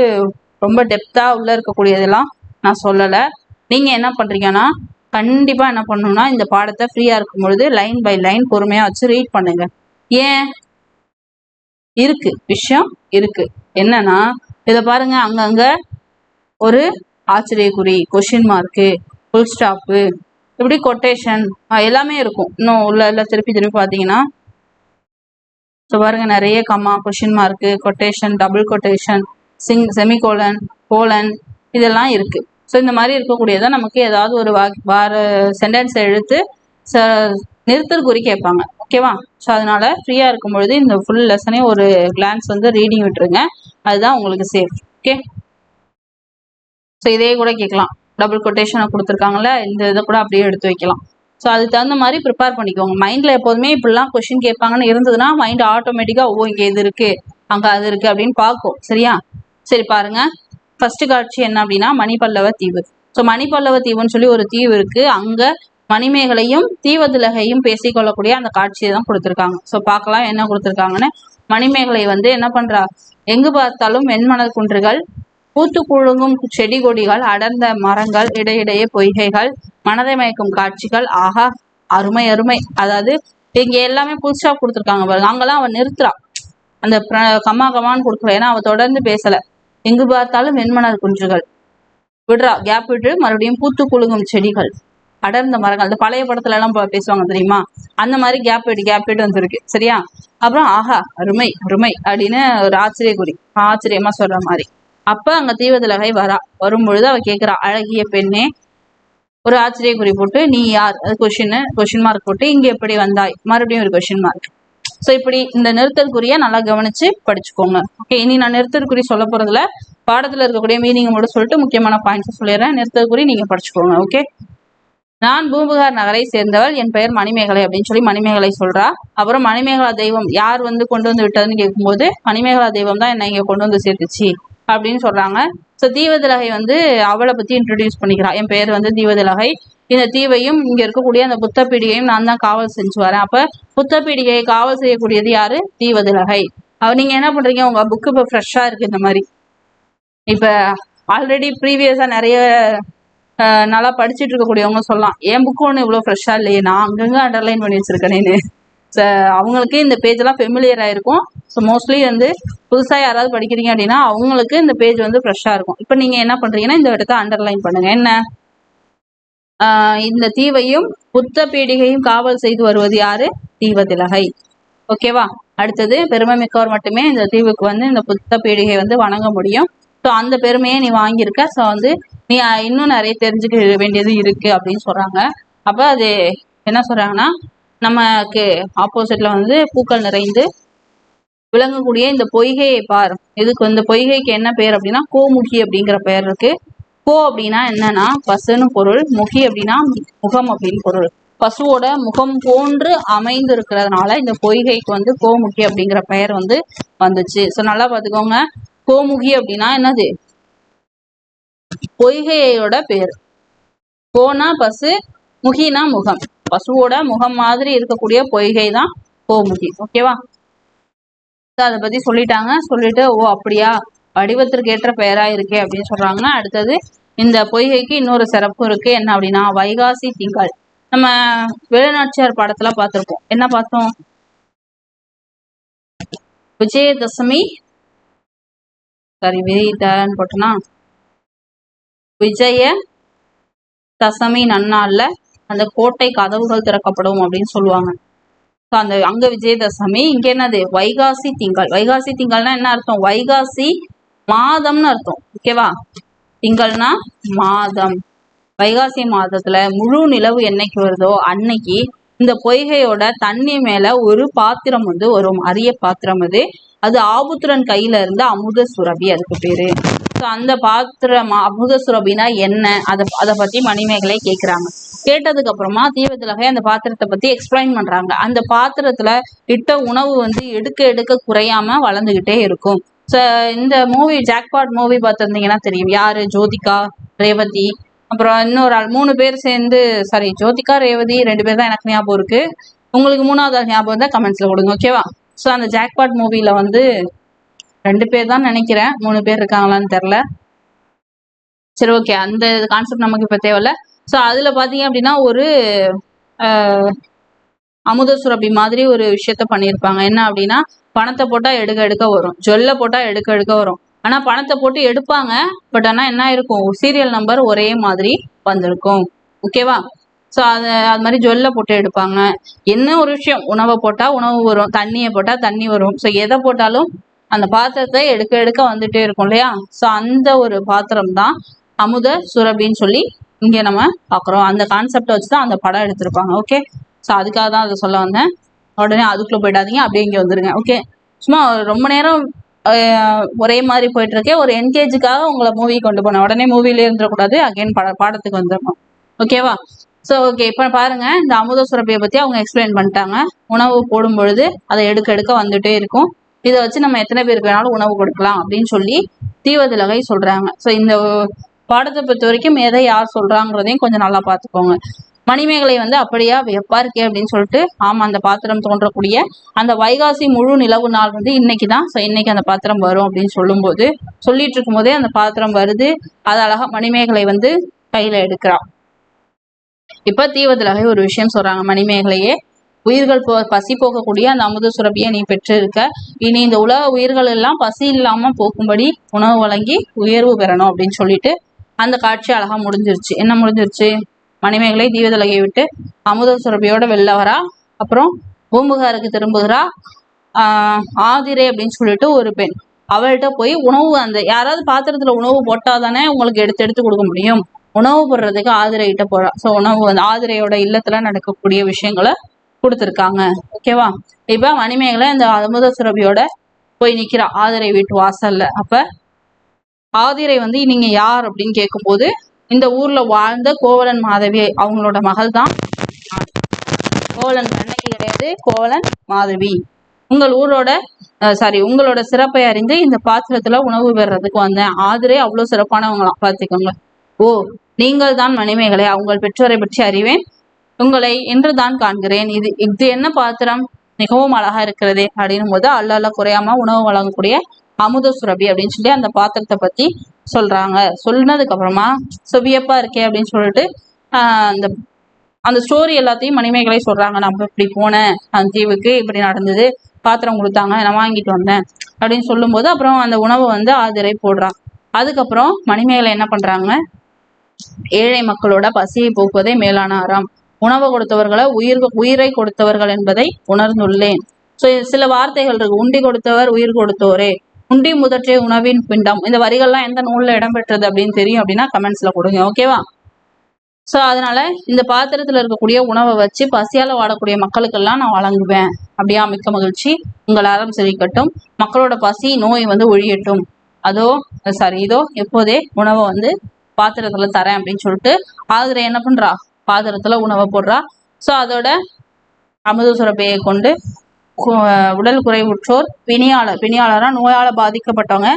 ரொம்ப டெப்தா உள்ள இருக்கக்கூடியதெல்லாம் நான் சொல்லலை. நீங்க என்ன பண்றீங்கன்னா கண்டிப்பா என்ன பண்ணணும்னா இந்த பாடத்தை ஃப்ரீயா இருக்கும் பொழுது லைன் பை லைன் பொறுமையா வச்சு ரீட் பண்ணுங்க. ஏன் இருக்கு விஷயம் இருக்கு என்னன்னா, இதை பாருங்க, அங்கங்க ஒரு ஆச்சரியக்குறி, கொஸ்டின் மார்க்கு, ஃபுல் ஸ்டாப்பு, இப்படி கொட்டேஷன் எல்லாமே இருக்கும். இன்னும் உள்ள திருப்பி பாத்தீங்கன்னா பாருங்க, நிறைய comma, question mark, quotation, double quotation, semicolon, colon இதெல்லாம் இருக்கு. ஸோ இந்த மாதிரி இருக்கக்கூடியதான் நமக்கு ஏதாவது ஒரு சென்டென்ஸ் எடுத்து நிறுத்தல் குறி கேட்பாங்க. ஓகேவா? ஸோ அதனால ஃப்ரீயா இருக்கும் பொழுது இந்த ஃபுல் லெசனே ஒரு கிளான்ஸ் வந்து ரீடிங் விட்டுருங்க, அதுதான் உங்களுக்கு சேஃப். ஓகே, ஸோ இதே கூட கேட்கலாம், டபுள் கொட்டேஷனை கொடுத்துருக்காங்கல்ல, இந்த இதை கூட அப்படியே எடுத்து வைக்கலாம். ஸோ அதுக்கு தகுந்த மாதிரி ப்ரிப்பேர் பண்ணிக்கோங்க. மைண்டில் எப்போதுமே இப்படிலாம் கொஸ்டின் கேட்பாங்கன்னு இருந்ததுன்னா மைண்ட் ஆட்டோமேட்டிக்காக இங்கே இது இருக்குது, அங்கே அது இருக்குது அப்படின்னு பார்க்கும். சரியா? சரி பாருங்க, ஃபர்ஸ்ட் காட்சி என்ன அப்படின்னா மணிப்பல்லவ தீவு. ஸோ மணிப்பல்லவ தீவுன்னு சொல்லி ஒரு தீவு இருக்கு. அங்கே மணிமேகலையும் தீவதிலகையும் பேசிக்கொள்ளக்கூடிய அந்த காட்சியை தான் கொடுத்துருக்காங்க. ஸோ பார்க்கலாம் என்ன கொடுத்துருக்காங்கன்னு. மணிமேகலை வந்து என்ன பண்றா? எங்கு பார்த்தாலும் வெண்மணல் குன்றுகள், பூத்து குழுங்கும் செடி கொடிகள், அடர்ந்த மரங்கள், இடையிடையே பொய்கைகள், மனதை மயக்கும் காட்சிகள். ஆஹா, அருமை அருமை. அதாவது இங்க எல்லாமே புதுசா கொடுத்துருக்காங்க பாருங்க. அங்கெல்லாம் அவன் நிறுத்துறா, அந்த கம்மான்னு கொடுக்கல, ஏன்னா அவ தொடர்ந்து பேசல. எங்கு பார்த்தாலும் வெண்மணல் குன்றுகள் விடுறா, கேப் விட்டு மறுபடியும் பூத்து குழுங்கும் செடிகள், அடர்ந்த மரங்கள். அந்த பழைய படத்துல எல்லாம் பேசுவாங்க தெரியுமா, அந்த மாதிரி கேப் விட்டு வந்துருக்கு. சரியா? அப்புறம் ஆஹா அருமை அருமை அப்படின்னு ஒரு ஆச்சரியக்குறி, ஆச்சரியமா சொல்ற மாதிரி. அப்ப அங்க தீவதிலகை வரும்பொழுது அவ கேட்கிறா, அழகிய பெண்ணே, ஒரு ஆச்சரியக்குறி போட்டு நீ யார், அது கொஸ்டின் மார்க் போட்டு இங்க எப்படி வந்தாய், மறுபடியும் ஒரு கொஸ்டின் மார்க். ஸோ இப்படி இந்த நிறுத்தல் குறியை நல்லா கவனிச்சு படிச்சுக்கோங்க. ஓகே, இனி நான் நிறுத்தல் குறி சொல்ல போறதுல பாடத்துல இருக்கக்கூடிய மீனிங் மட்டும் சொல்லிட்டு முக்கியமான பாயிண்ட்ஸ் சொல்லிடுறேன். நிறுத்தல் குறி நீங்க படிச்சுக்கோங்க. ஓகே, நான் பூம்புகார் நகரை சேர்ந்தவள், என் பெயர் மணிமேகலை அப்படின்னு சொல்லி மணிமேகலை சொல்றா. அப்புறம் மணிமேகலா தெய்வம் யார் வந்து கொண்டு வந்து விட்டதுன்னு கேட்கும்போது மணிமேகலா தெய்வம் தான் என்னை இங்க கொண்டு வந்து சேர்த்துச்சு அப்படின்னு சொல்றாங்க. ஸோ தீவதிலகை வந்து அவளை பத்தி இன்ட்ரடியூஸ் பண்ணிக்கிறா. என் பெயர் வந்து தீவதிலகை, இந்த தீவையும் இங்க இருக்கக்கூடிய அந்த புத்த பீடிகையும் நான் தான் காவல் செஞ்சு வரேன். அப்ப புத்த பீடிகையை காவல் செய்யக்கூடியது யாரு? தீவதிலகை. நீங்க என்ன பண்றீங்க, உங்க புக்கு இப்போ ஃப்ரெஷ்ஷா இருக்கு. இந்த மாதிரி இப்ப ஆல்ரெடி ப்ரீவியஸா நிறைய நல்லா படிச்சுட்டு இருக்கக்கூடியவங்க சொல்லலாம், என் புக்கு ஒன்று இவ்வளோ ஃப்ரெஷ்ஷா இல்லையே, நான் அங்கங்க அண்டர்லைன் பண்ணி வச்சிருக்கேனேன்னு. அவங்களுக்கு இந்த பேஜ் எல்லாம் ஃபெமிலியர் ஆயிருக்கும். ஸோ மோஸ்ட்லி வந்து புதுசாக யாராவது படிக்கிறீங்க அப்படின்னா அவங்களுக்கு இந்த பேஜ் வந்து ஃப்ரெஷ்ஷாக இருக்கும். இப்போ நீங்கள் என்ன பண்ணுறீங்கன்னா இந்த இடத்த அண்டர்லைன் பண்ணுங்க. என்ன, இந்த தீவையும் புத்த பீடிகையும் காவல் செய்து வருவது யாரு? தீவதிலகை. ஓகேவா? அடுத்தது, பெருமை மிக்கவர் மட்டுமே இந்த தீவுக்கு வந்து இந்த புத்த பீடிகை வந்து வணங்க முடியும். ஸோ அந்த பெருமையை நீ வாங்கியிருக்க. ஸோ வந்து நீ இன்னும் நிறைய தெரிஞ்சுக்க வேண்டியது இருக்கு அப்படின்னு சொல்றாங்க. அப்போ அது என்ன சொல்றாங்கன்னா, நமக்கு ஆப்போசிட்ல வந்து பூக்கள் நிறைந்து விளங்கக்கூடிய இந்த பொய்கையை பார். இதுக்கு வந்து பொய்கைக்கு என்ன பேர் அப்படின்னா கோமுகி அப்படிங்கிற பெயர் இருக்கு. கோ அப்படின்னா என்னன்னா பசுன்னு பொருள், முகி அப்படின்னா முகம் அப்படின்னு பொருள். பசுவோட முகம் போன்று அமைந்து இருக்கிறதுனால இந்த பொய்கைக்கு வந்து கோமுகி அப்படிங்கிற பெயர் வந்து வந்துச்சு. ஸோ நல்லா பார்த்துக்கோங்க, கோமுகி அப்படின்னா என்னது? பொய்கையோட பேர். கோனா பசு, முகினா முகம். பசுவோட முகம் மாதிரி இருக்கக்கூடிய பொய்கை தான் கோமுகி. ஓகேவா? அதை பத்தி சொல்லிட்டாங்க. சொல்லிட்டு ஓ அப்படியா, வடிவத்திற்கு ஏற்ற பெயரா இருக்கே அப்படின்னு சொல்றாங்கன்னா, அடுத்தது இந்த பொய்கைக்கு இன்னொரு சிறப்பு இருக்கு. என்ன அப்படின்னா வைகாசி திங்கள். நம்ம வேலுநாச்சியார் பாடத்துல பார்த்திருப்போம். என்ன பார்த்தோம்? விஜயதசமி, சாரி விஜயன்னு போட்டோம்னா விஜய தசமி நன்னாள்ல அந்த கோட்டை கதவுகள் திறக்கப்படும் அப்படின்னு சொல்லுவாங்க. அந்த அங்க விஜயதசமி, இங்க என்னது? வைகாசி திங்கள். வைகாசி திங்கள்னா என்ன அர்த்தம்? வைகாசி மாதம்னு அர்த்தம். ஓகேவா? திங்கள்னா மாதம். வைகாசி மாதத்துல முழு நிலவு என்னைக்கு வருதோ அன்னைக்கு இந்த பொய்கையோட தண்ணி மேல ஒரு பாத்திரம் வந்து வரும், அரிய பாத்திரம். அது ஆபுத்திரன் கையில இருந்து அமுத சுரபி, அதுக்கு பேரு. ஸோ அந்த பாத்திரம் அமுத சுரபினா என்ன, அதை பத்தி மணிமேகலை கேட்குறாங்க. கேட்டதுக்கு அப்புறமா தீவதிலகை அந்த பாத்திரத்தை பத்தி எக்ஸ்பிளைன் பண்றாங்க. அந்த பாத்திரத்துல இட்ட உணவு வந்து எடுக்க எடுக்க குறையாம வளர்ந்துகிட்டே இருக்கும். ஸோ இந்த மூவி ஜாக்பாட் மூவி பார்த்துருந்தீங்கன்னா தெரியும். யாரு, ஜோதிகா, ரேவதி, அப்புறம் இன்னொரு ஆள், 3 பேர் சேர்ந்து, சாரி ஜோதிகா ரேவதி 2 பேர் தான் எனக்கு ஞாபகம் இருக்கு. உங்களுக்கு 3வது ஞாபகம் தான் கமெண்ட்ஸ்ல கொடுங்க, ஓகேவா? ஸோ அந்த ஜாக்பாட் மூவில வந்து 2 பேர் தான் நினைக்கிறேன், 3 பேர் இருக்காங்களான்னு தெரில. சரி, ஓகே, அந்த கான்செப்ட் நமக்கு இப்போ தேவையில்ல. ஸோ அதில் பார்த்தீங்க அப்படின்னா ஒரு அமுத சுரபி மாதிரி ஒரு விஷயத்த பண்ணியிருப்பாங்க. என்ன அப்படின்னா, பணத்தை போட்டால் எடுக்க எடுக்க வரும், ஜொல்லை போட்டால் எடுக்க எடுக்க வரும். ஆனால் பணத்தை போட்டு எடுப்பாங்க, பட் ஆனால் என்ன இருக்கும், சீரியல் நம்பர் ஒரே மாதிரி வந்திருக்கும், ஓகேவா? ஸோ அது மாதிரி ஜொல்லை போட்டு எடுப்பாங்க. என்ன ஒரு விஷயம், உணவை போட்டால் உணவு வரும், தண்ணியை போட்டால் தண்ணி வரும். ஸோ எதை போட்டாலும் அந்த பாத்திரத்தை எடுக்க எடுக்க வந்துட்டே இருக்கும் இல்லையா? ஸோ அந்த ஒரு பாத்திரம் தான் அமுத சுரபின்னு சொல்லி இங்கே நம்ம பார்க்குறோம். அந்த கான்செப்டை வச்சு தான் அந்த படம் எடுத்திருப்பாங்க, ஓகே? ஸோ அதுக்காக தான் அதை சொல்ல வந்தேன். உடனே அதுக்குள்ளே போயிடாதீங்க, அப்படியே இங்கே வந்துருங்க, ஓகே? சும்மா ரொம்ப நேரம் ஒரே மாதிரி போயிட்டு இருக்கேன், ஒரு என்கேஜுக்காக உங்களை மூவி கொண்டு போனேன். உடனே மூவிலே இருந்துடக்கூடாது, அகைன் பாடத்துக்கு வந்துடணும், ஓகேவா? ஸோ ஓகே, இப்போ பாருங்க, இந்த அமுத சுரபியை பற்றி அவங்க எக்ஸ்பிளைன் பண்ணிட்டாங்க. உணவு போடும் பொழுது அதை எடுக்க எடுக்க வந்துட்டே இருக்கும். இதை வச்சு நம்ம எத்தனை பேருக்கு வேணாலும் உணவு கொடுக்கலாம் அப்படின்னு சொல்லி தீவதிலகை சொல்றாங்க. ஸோ இந்த பாடத்தை பொறுத்த வரைக்கும் எதை யார் சொல்றாங்கிறதையும் கொஞ்சம் நல்லா பார்த்துக்கோங்க. மணிமேகலை வந்து அப்படியா வியப்பா இருக்கே அப்படின்னு சொல்லிட்டு, ஆமா, அந்த பாத்திரம் தோன்றக்கூடிய அந்த வைகாசி முழு நிலவு நாள் வந்து இன்னைக்கு தான். ஸோ இன்னைக்கு அந்த பாத்திரம் வரும் அப்படின்னு சொல்லிட்டு இருக்கும் போதே அந்த பாத்திரம் வருது. அது அழகா மணிமேகலை வந்து கையில எடுக்கிறா. இப்ப தீவதிலகை ஒரு விஷயம் சொல்றாங்க, மணிமேகலையே, உயிர்கள் பசி போகக்கூடிய அந்த அமுத சுரபியை நீ பெற்றிருக்க. இனி இந்த உலக உயிர்கள் எல்லாம் பசி இல்லாம போக்கும்படி உணவு வழங்கி உயர்வு பெறணும் அப்படின்னு சொல்லிட்டு அந்த காட்சி அழகா முடிஞ்சிருச்சு. என்ன முடிஞ்சிருச்சு, மணிமேகலை தீவதிலகையை விட்டு அமுத சுரபியோட வெளில வரா. அப்புறம் பூம்புகாருக்கு திரும்புகிறா. ஆதிரை அப்படின்னு சொல்லிட்டு ஒரு பெண், அவள்கிட்ட போய் உணவு, அந்த யாராவது பாத்திரத்துல உணவு போட்டாதானே உங்களுக்கு எடுத்து எடுத்து கொடுக்க முடியும். உணவு போடுறதுக்கு ஆதிரைகிட்ட போறா. ஸோ உணவு வந்து ஆதிரையோட இல்லத்துல நடக்கக்கூடிய விஷயங்களை கொடுத்துருக்காங்க, ஓகேவா? இப்ப மணிமேகலை இந்த அமுத சுரபியோட போய் நிக்கிறா ஆதிரை வீட்டு வாசல்ல. அப்ப ஆதிரை வந்து நீங்க யார் அப்படின்னு கேட்கும்போது, இந்த ஊர்ல வாழ்ந்த கோவலன் மாதவி அவங்களோட மகள் தான். கோவலன் கண்ணகி கிடையாது, கோவலன் மாதவி. உங்களோட சிறப்பை அறிந்து இந்த பாத்திரத்துல உணவு பெறறதுக்கு வந்தேன். ஆதிரை அவ்வளவு சிறப்பானவங்களாம், பார்த்துக்கோங்க. ஓ, நீங்கள் தான் மணிமேகலை, உங்கள் பெற்றோரை பற்றி அறிவேன், உங்களை இன்று தான் காண்கிறேன். இது என்ன பாத்திரம், மிகவும் அழகா இருக்கிறதே அப்படின்னும் போது, அல்ல குறையாம உணவு வழங்கக்கூடிய அமுத சுரபி அப்படின்னு சொல்லி அந்த பாத்திரத்தை பத்தி சொல்றாங்க. சொன்னதுக்கு அப்புறமா வியப்பா இருக்கே அப்படின்னு சொல்லிட்டு அந்த ஸ்டோரி எல்லாத்தையும் மணிமேகலை சொல்றாங்க. நம்ம இப்படி போனேன் அந்த தீவுக்கு, இப்படி நடந்தது, பாத்திரம் கொடுத்தாங்க, நான் வாங்கிட்டு வந்தேன் அப்படின்னு சொல்லும் போது, அப்புறம் அந்த உணவை வந்து ஆதிரை போடுறான். அதுக்கப்புறம் மணிமேகலை என்ன பண்றாங்க, ஏழை மக்களோட பசியை போக்குவதே மேலான அறம், உணவு கொடுத்தவர்களை உயிரை கொடுத்தவர்கள் என்பதை உணர்ந்துள்ளேன். ஸோ சில வார்த்தைகள் இருக்கு, உண்டி கொடுத்தவர் உயிர் கொடுத்தோரே, உண்டி முதற்றே உணவின் பிண்டம். இந்த வரிகள்லாம் எந்த நூல்ல இடம்பெற்றது அப்படின்னு தெரியும் அப்படின்னா கமெண்ட்ஸ்ல கொடுங்க, ஓகேவா? ஸோ அதனால இந்த பாத்திரத்துல இருக்கக்கூடிய உணவை வச்சு பசியால வாடக்கூடிய மக்களுக்கெல்லாம் நான் வழங்குவேன். அப்படியா, மிக்க மகிழ்ச்சி, உங்கள் அறம் செழிக்கட்டும், மக்களோட பசி நோய் வந்து ஒழியட்டும், இதோ எப்போதே உணவை வந்து பாத்திரத்துல தரேன் அப்படின்னு சொல்லிட்டு ஆதிரை என்ன பண்றா, பாத்திரத்துல உணவை போடுறா. ஸோ அதோட அமுத சுரபியை கொண்டு உடல் குறைவுற்றோர், பிணியாளரா நோயால பாதிக்கப்பட்டவங்க,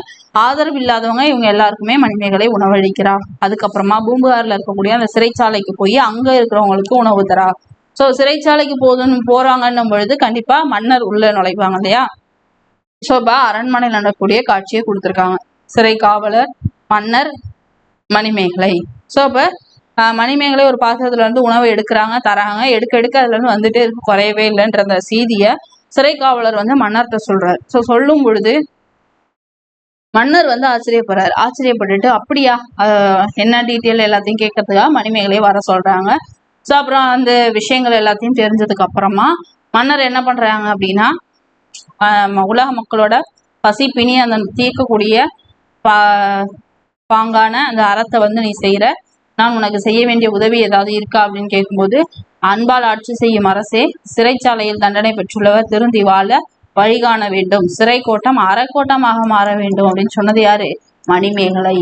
ஆதரவு இல்லாதவங்க, இவங்க எல்லாருக்குமே மணிமேகலை உணவளிக்கிறா. அதுக்கப்புறமா பூம்புகார்ல இருக்கக்கூடிய அந்த சிறைச்சாலைக்கு போய் அங்க இருக்கிறவங்களுக்கு உணவு தரா. ஸோ சிறைச்சாலைக்கு போறாங்கன்னும் பொழுது கண்டிப்பா மன்னர் உள்ள நுழைவாங்க இல்லையா? ஸோ அரண்மனையில் நடக்கக்கூடிய காட்சியை கொடுத்துருக்காங்க. சிறை காவலர், மன்னர், மணிமேகலை. ஸோ அப்ப மணிமேகலை ஒரு பாத்திரத்துல இருந்து உணவை எடுக்கிறாங்க, தராங்க, எடுக்க அதுல இருந்து வந்துட்டே இருக்கு, குறையவே இல்லைன்ற அந்த செய்தியை சிறை காவலர் வந்து மன்னர்கிட்ட சொல்றாரு. ஸோ சொல்லும் பொழுது மன்னர் வந்து ஆச்சரியப்பட்டுட்டு அப்படியா என்ன டீட்டெயில் எல்லாத்தையும் கேட்கறதுக்காக மணிமேகலையை வர சொல்றாங்க. ஸோ அப்புறம் அந்த விஷயங்கள் எல்லாத்தையும் தெரிஞ்சதுக்கு அப்புறமா மன்னர் என்ன பண்றாங்க அப்படின்னா, உலக மக்களோட பசி பிணி அந்த தீர்க்கக்கூடிய பாங்கான அந்த அறத்தை வந்து நீ செய்யற, நான் உனக்கு செய்ய வேண்டிய உதவி ஏதாவது இருக்கா அப்படின்னு கேட்கும்போது, அன்பால் ஆட்சி செய்யும் அரசே, சிறைச்சாலையில் தண்டனை பெற்றுள்ளவர் திருந்தி வாழ வழிகாண வேண்டும், சிறை கோட்டம் அறக்கோட்டமாக மாற வேண்டும் அப்படின்னு சொன்னது யாரு, மணிமேகலை.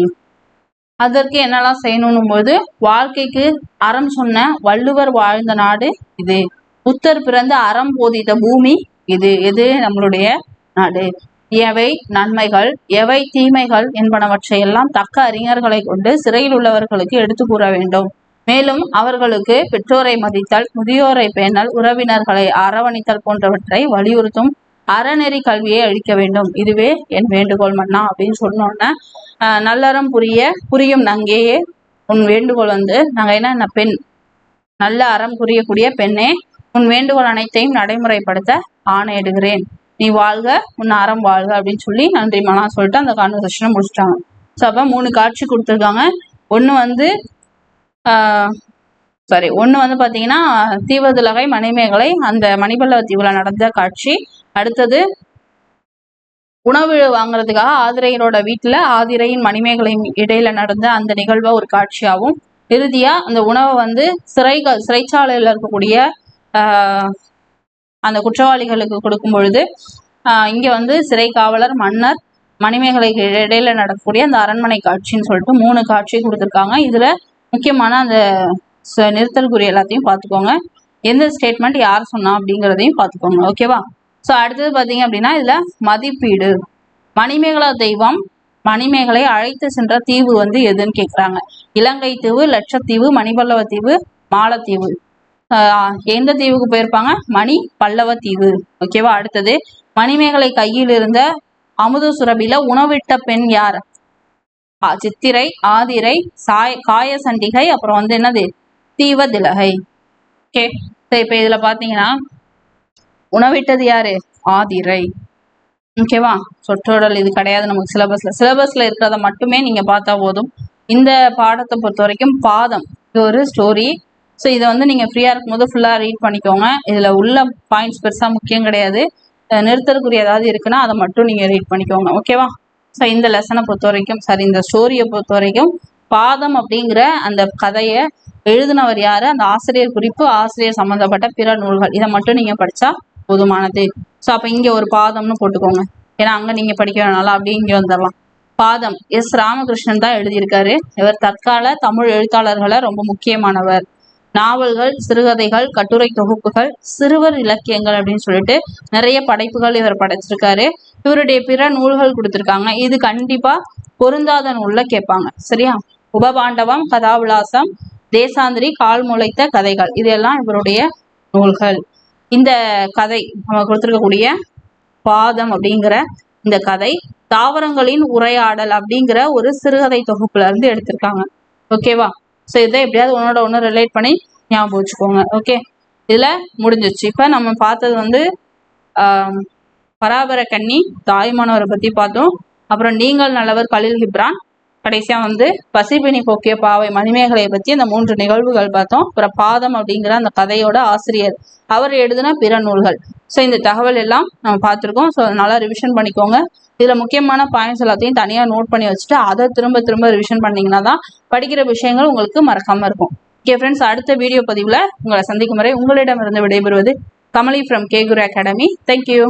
அதற்கு என்னெல்லாம் செய்யணும் போது, வாழ்க்கைக்கு அறம் சொன்ன வள்ளுவர் வாழ்ந்த நாடு இது. புத்தர் பிறந்த அறம் போதித்த பூமி இது. எது? நம்மளுடைய நாடு. எவை நன்மைகள் எவை தீமைகள் என்பனவற்றை எல்லாம் தக்க அறிஞர்களை கொண்டு சிறையில் உள்ளவர்களுக்கு எடுத்து கூற வேண்டும். மேலும் அவர்களுக்கு பெற்றோரை மதித்தல், முதியோரை பேணல், உறவினர்களை அரவணைத்தல் போன்றவற்றை வலியுறுத்தும் அறநெறி கல்வியை அளிக்க வேண்டும். இதுவே என் வேண்டுகோள் மன்னா அப்படின்னு சொன்னோன்னே, நல்லறம் புரியும் நங்கேயே உன் வேண்டுகோள் நாங்க என்ன பெண், நல்ல அறம் புரியக்கூடிய பெண்ணே, உன் வேண்டுகோள் அனைத்தையும் நடைமுறைப்படுத்த ஆணையிடுகிறேன். நீ வாழ்க, உன் அறம் வாழ்க அப்படின்னு சொல்லி நன்றி மனா சொல்லிட்டு அந்த கான்வர்சேஷனை முடிச்சிட்டாங்க. ஸோ அப்போ 3 காட்சி கொடுத்துருக்காங்க. ஒன்று பார்த்தீங்கன்னா தீவதுலகை மணிமேகலை அந்த மணிபல்லவ தீவுல நடந்த காட்சி. அடுத்தது உணவு வாங்குறதுக்காக ஆதிரையரோட வீட்டுல ஆதிரையின் மணிமேகலை இடையில நடந்த அந்த நிகழ்வை ஒரு காட்சியாகவும், இறுதியா அந்த உணவை சிறைச்சாலையில இருக்கக்கூடிய அந்த குற்றவாளிகளுக்கு கொடுக்கும் பொழுது இங்க சிறை காவலர், மன்னர், மணிமேகலைக்கு இடையில நடக்கக்கூடிய அந்த அரண்மனை காட்சின்னு சொல்லிட்டு 3 காட்சி கொடுத்துருக்காங்க. இதுல முக்கியமான அந்த நிறுத்தல் குறி எல்லாத்தையும் பார்த்துக்கோங்க. எந்த ஸ்டேட்மெண்ட் யார் சொன்னா அப்படிங்கிறதையும் பார்த்துக்கோங்க. ஓகேவா? ஸோ அடுத்தது பார்த்தீங்க அப்படின்னா இதுல மதிப்பீடு. மணிமேகலா தெய்வம் மணிமேகலை அழைத்து சென்ற தீவு எதுன்னு கேட்குறாங்க. இலங்கை தீவு, லட்சத்தீவு, மணிபல்லவ தீவு, மாலத்தீவு. எந்த தீவுக்கு போயிருப்பாங்க? மணி பல்லவ தீவு. ஓகேவா? அடுத்தது மணிமேகலை கையில் இருந்த அமுத சுரபில உணவிட்ட பெண் யார்? சித்திரை, ஆதிரை, காயசண்டிகை, அப்புறம் என்னது? தீவதிலகை. ஓகே, இப்ப இதுல பாத்தீங்கன்னா உணவிட்டது யாரு? ஆதிரை. ஓகேவா? சொற்றொடல் இது கிடையாது நமக்கு சிலபஸ்ல இருக்கிறத மட்டுமே நீங்க பார்த்தா போதும். இந்த பாடத்தை பொறுத்த வரைக்கும் பாதம் இது ஒரு ஸ்டோரி. ஸோ இதை நீங்க ஃப்ரீயா இருக்கும்போது ஃபுல்லா ரீட் பண்ணிக்கோங்க. இதுல உள்ள பாயிண்ட்ஸ் பெருசா முக்கியம் கிடையாது. நிறுத்தற்குரிய ஏதாவது இருக்குன்னா அதை மட்டும் நீங்க ரீட் பண்ணிக்கோங்க. ஓகேவா? ஸோ இந்த லெசனை பொறுத்த வரைக்கும் இந்த ஸ்டோரியை பொறுத்த வரைக்கும் பாதம் அப்படிங்கிற அந்த கதையை எழுதினவர் யாரு, அந்த ஆசிரியர் குறிப்பு, ஆசிரியர் சம்பந்தப்பட்ட பிற நூல்கள், இதை மட்டும் நீங்க படிச்சா போதுமானது. ஸோ அப்ப இங்க ஒரு பாதம்னு போட்டுக்கோங்க. ஏன்னா அங்க நீங்க படிக்க வேணாலும் அப்படியே இங்க வந்துடலாம். பாதம் எஸ் ராமகிருஷ்ணன் தான் எழுதியிருக்காரு. இவர் தற்கால தமிழ் எழுத்தாளர்களை ரொம்ப முக்கியமானவர். நாவல்கள், சிறுகதைகள், கட்டுரை தொகுப்புகள், சிறுவர் இலக்கியங்கள் அப்படின்னு சொல்லிட்டு நிறைய படைப்புகள் இவர் படைச்சிருக்காரு. இவருடைய பிற நூல்கள் கொடுத்திருக்காங்க. இது கண்டிப்பா பொருந்தாத நூல்ல கேட்பாங்க. சரியா? உபபாண்டவம், கதாவிலாசம், தேசாந்திரி, கால் முளைத்த கதைகள், இதெல்லாம் இவருடைய நூல்கள். இந்த கதை நம்ம கொடுத்திருக்கக்கூடிய பாதம் அப்படிங்கிற இந்த கதை தாவரங்களின் உரையாடல் அப்படிங்கிற ஒரு சிறுகதை தொகுப்புல இருந்து எடுத்திருக்காங்க. ஓகேவா? ஸோ இதை எப்படியாவது ஒன்று ரிலேட் பண்ணி ஞாபகம் வச்சுக்கோங்க. ஓகே, இதுல முடிஞ்சிச்சு. இப்ப நம்ம பார்த்தது பராபர கன்னி, தாய்மானவரை பத்தி பார்த்தோம். அப்புறம் நீங்கள் நல்லவர் கலில் கிப்ரான், கடைசியா பசிப்பினி போக்கிய பாவை மணிமேகலையை பத்தி அந்த 3 நிகழ்வுகள் பார்த்தோம். அப்புறம் பாதம் அப்படிங்கிற அந்த கதையோட ஆசிரியர், அவர் எழுதின பிற நூல்கள். ஸோ இந்த தகவல் எல்லாம் நம்ம பார்த்துருக்கோம். ஸோ நல்லா ரிவிஷன் பண்ணிக்கோங்க. இதுல முக்கியமான பாயிண்ட்ஸ் எல்லாத்தையும் தனியா நோட் பண்ணி வச்சுட்டு அதை திரும்ப ரிவிஷன் பண்ணீங்கன்னா தான் படிக்கிற விஷயங்கள் உங்களுக்கு மறக்காம இருக்கும். ஓகே ஃப்ரெண்ட்ஸ், அடுத்த வீடியோ பதிவுல உங்களை சந்திக்கும் வரை உங்களிடமிருந்து விடைபெறுவது Kamali from K Guru academy. Thank you.